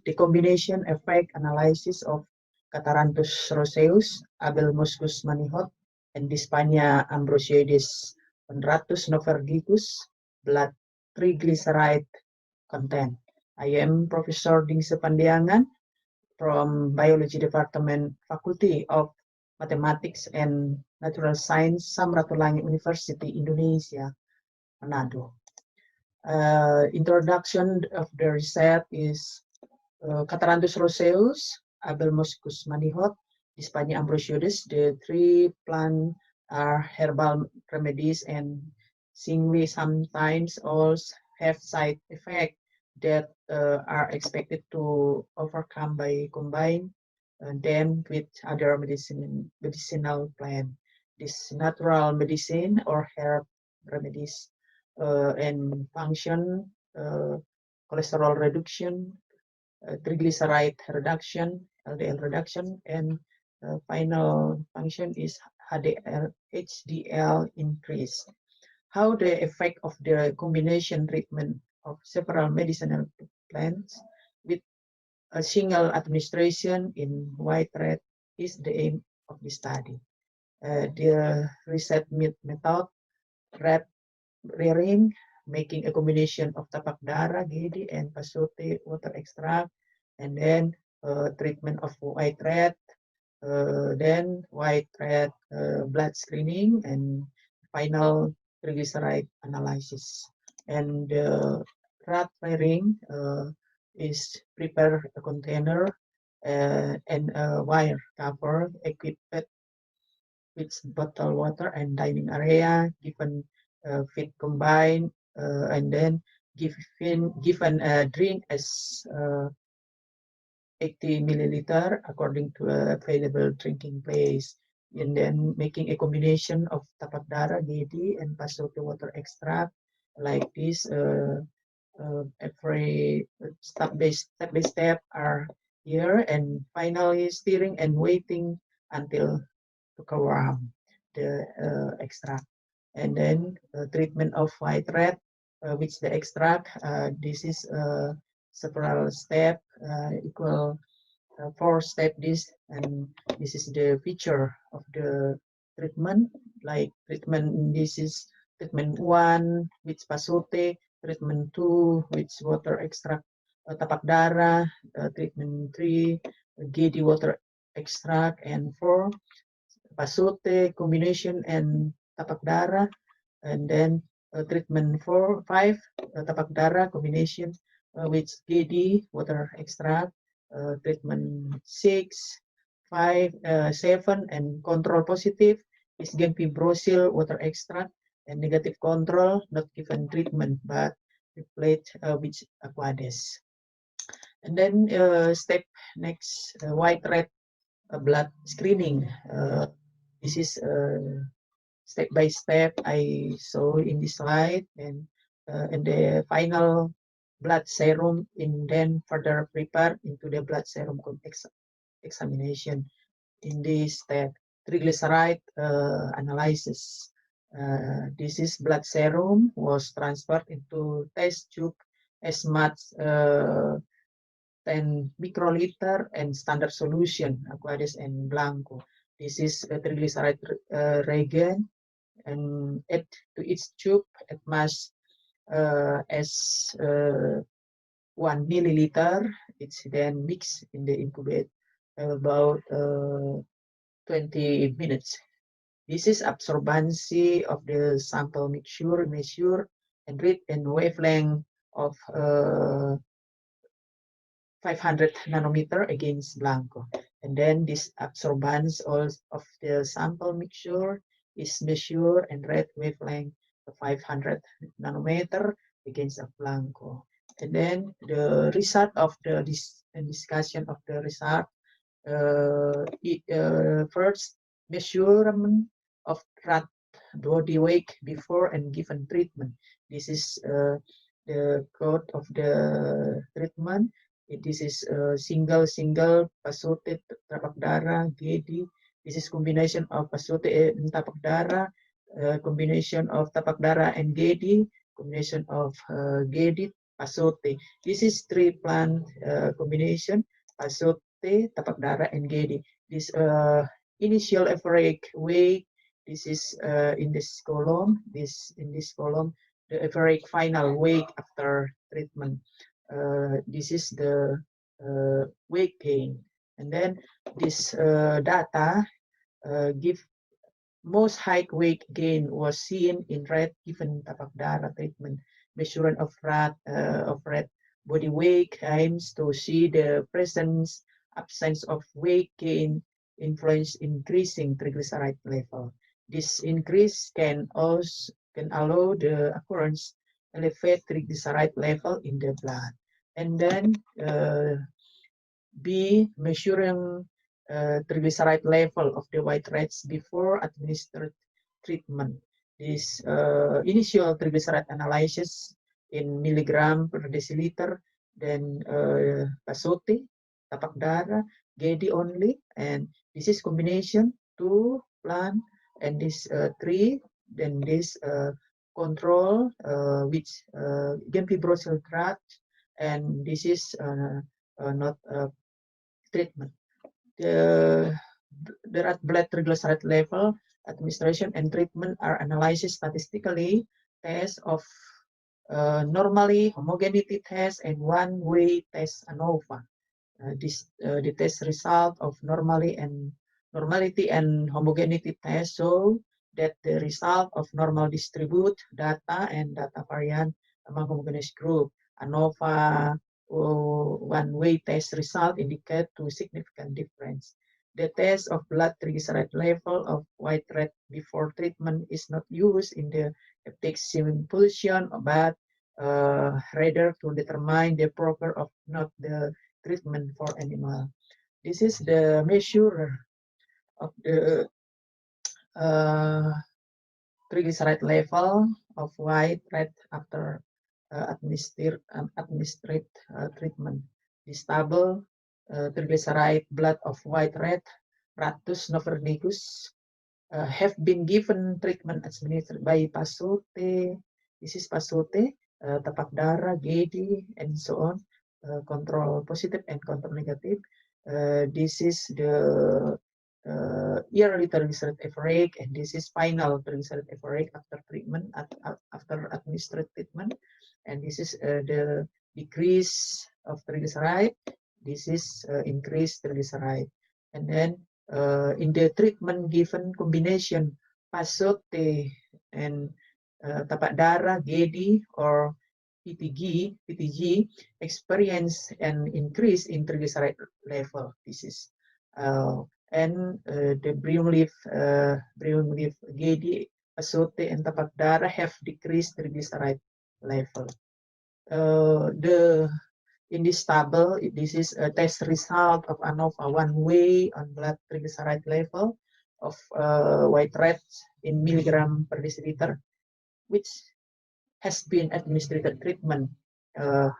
the combination effect analysis of Catharanthus roseus, Abelmuscus manihot, and Dyspania ambrosioides Condratus noverdicus blood triglyceride content. I am Professor Dingse Pandiangan from Biology Department, Faculty of Mathematics and Natural Science, Samratulangi University, Indonesia, Manado. Introduction of the research is Catharanthus roseus, Abelmuscus manihot, Dyspania ambrosioides. The three plants are herbal remedies, and singly sometimes also have side effects that are expected to overcome by combine them with other medicinal plant. This natural medicine or herb remedies and function cholesterol reduction, triglyceride reduction, LDL reduction, and final function is HDL increase. How the effect of the combination treatment of several medicinal plants with a single administration in white rat is the aim of the study. The research method, rat rearing, making a combination of tapak dara, gedi, and pasote water extract, and then treatment of white rat, then white rat blood screening, and final triglyceride analysis. And rat rearing is prepare a container and a wire cover equipped with bottled water and dining area, given feed combined, and then given a drink as 80 milliliter according to available drinking place, and then making a combination of tapak dara, gedi, and pasote water extract like this. Every step by step are here, and finally stirring and waiting until to warm the extract, and then treatment of white rat, which the extract. This is several step, equal 4 step this, and this is the feature of the treatment. Like treatment, this is treatment 1 with pasote, treatment 2 with water extract tapak dara, treatment 3 gedi water extract, and 4 pasote combination and tapak dara, and then treatment 5 tapak dara combination with gedi water extract, treatment 6, 5, 7, and control positive is gemfibrozil water extract, and negative control not given treatment but replaced with Aquades. And then step next, white rat blood screening. This is step by step I saw in this slide, and the final blood serum in then further prepared into the blood serum examination. In this step, triglyceride analysis. This is blood serum was transferred into test tube as much 10 microliter and standard solution, Aquades and Blanco. This is a triglyceride reagent, and add to each tube at mass as 1 milliliter. It's then mixed in the incubate about 20 minutes. This is absorbency of the sample mixture measure and read in wavelength of 500 nanometer against Blanco. And then this absorbance of the sample mixture is measured and read wavelength of 500 nanometer against a Blanco. And then the result of the discussion of the result, first measurement of rat body weight before and given treatment. This is the code of the treatment. This is single pasote tapak dara gedi. This is combination of pasote and tapak dara, combination of tapak dara and gedi, combination of gedi Pasote. This is three plant combination, Pasote, tapak darah, and Gedi. This initial average weight, this is in this column, in this column, the average final weight after treatment. This is the weight gain. And then this data give most height weight gain was seen in rat given tapak darah treatment. Measurement of rat body weight aims to see the presence, absence of weight gain influence increasing triglyceride level. This increase can allow the occurrence elevate triglyceride level in the blood. And then B, measuring triglyceride level of the white rats before administered treatment. This initial triglyceride analysis in milligram per deciliter, then Pasote, tapak darah, Gedi only, and this is combination 2 plant and this 3, then this control which gemfibrocil drug, and this is not treatment. The rat blood triglyceride level, administration, and treatment are analyzed statistically. Tests of normally, homogeneity test, and one-way test ANOVA. The test result of normality and homogeneity test show that the result of normal distribute data and data variant among homogeneous group. ANOVA one-way test result indicate two significant difference. The test of blood triglyceride level of white rat before treatment is not used in the hepatic impulsion, but rather to determine the proper of not the treatment for animal. This is the measure of the triglyceride level of white rat after administered treatment. The stable triglyceride blood of white rat, Rattus novernicus, have been given treatment administered by Pasote. This is Pasote, tapak darah, Gedi, and so on. Control positive and control negative. This is the yearly triglyceride average, and this is final triglyceride average after treatment, after administered treatment, and this is the decrease of triglyceride. This is increased triglyceride, and then in the treatment given combination Pasote and tapak darah, Gedi, or PTG experience an increase in triglyceride level. This is and the brown leaf, Gedi, Pasote, and tapak darah have decreased triglyceride level. In this table, this is a test result of ANOVA one-way on blood triglyceride level of white rats in milligram per deciliter, which has been administered treatment. The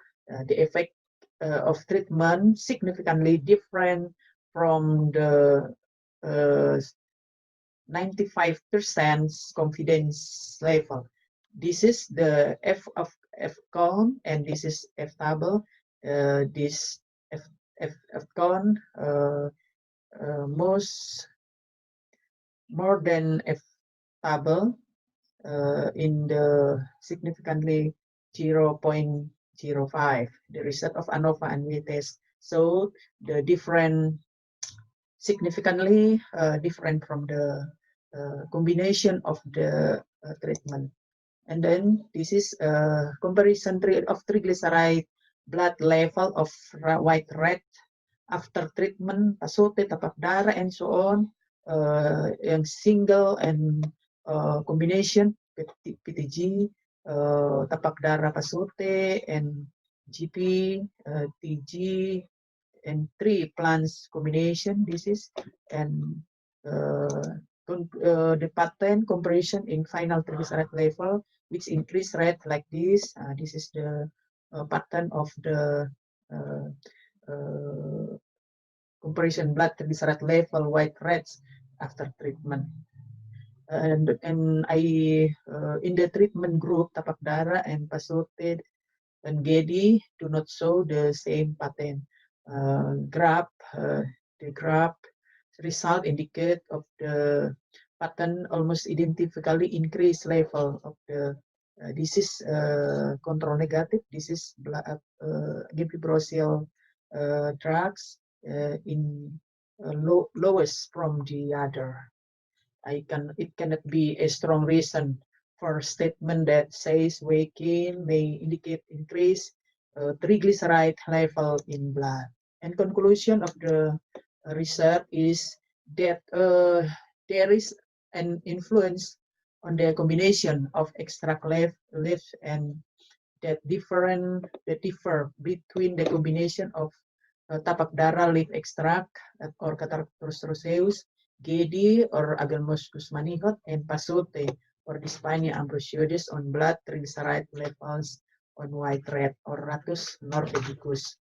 effect of treatment significantly different from the 95% confidence level. This is the F of F count, and this is F table. This F count more than F table in the significantly 0.05. The result of ANOVA and V test. So the different significantly different from the combination of the treatment. And then this is a comparison of triglyceride blood level of white rat after treatment, Pasote, tapak darah, and so on, yang single and combination, PTG, tapak darah Pasote, and GP, TG, and 3 plants combination. This is, and the pattern comparison in final triglyceride level, which increase rate like this. This is the pattern of the comparison blood triglyceride level white rats after treatment. And I in the treatment group tapak darah and Pasote, and GEDI do not show the same pattern. The graph result indicate of the pattern almost identically increased level of the disease control negative disease gipibrosyl drugs in lowest from the other. It cannot be a strong reason for a statement that says weight gain may indicate increased triglyceride level in blood. And conclusion of the research is that there is an influence on the combination of extract leaf and that differ between the combination of tapak dara leaf extract or Cathartus roseus, GEDI or Agamoscus manihot, and Pasote or Dyspareunia ambrosioides on blood triglyceride levels on white rat or Rattus norvegicus.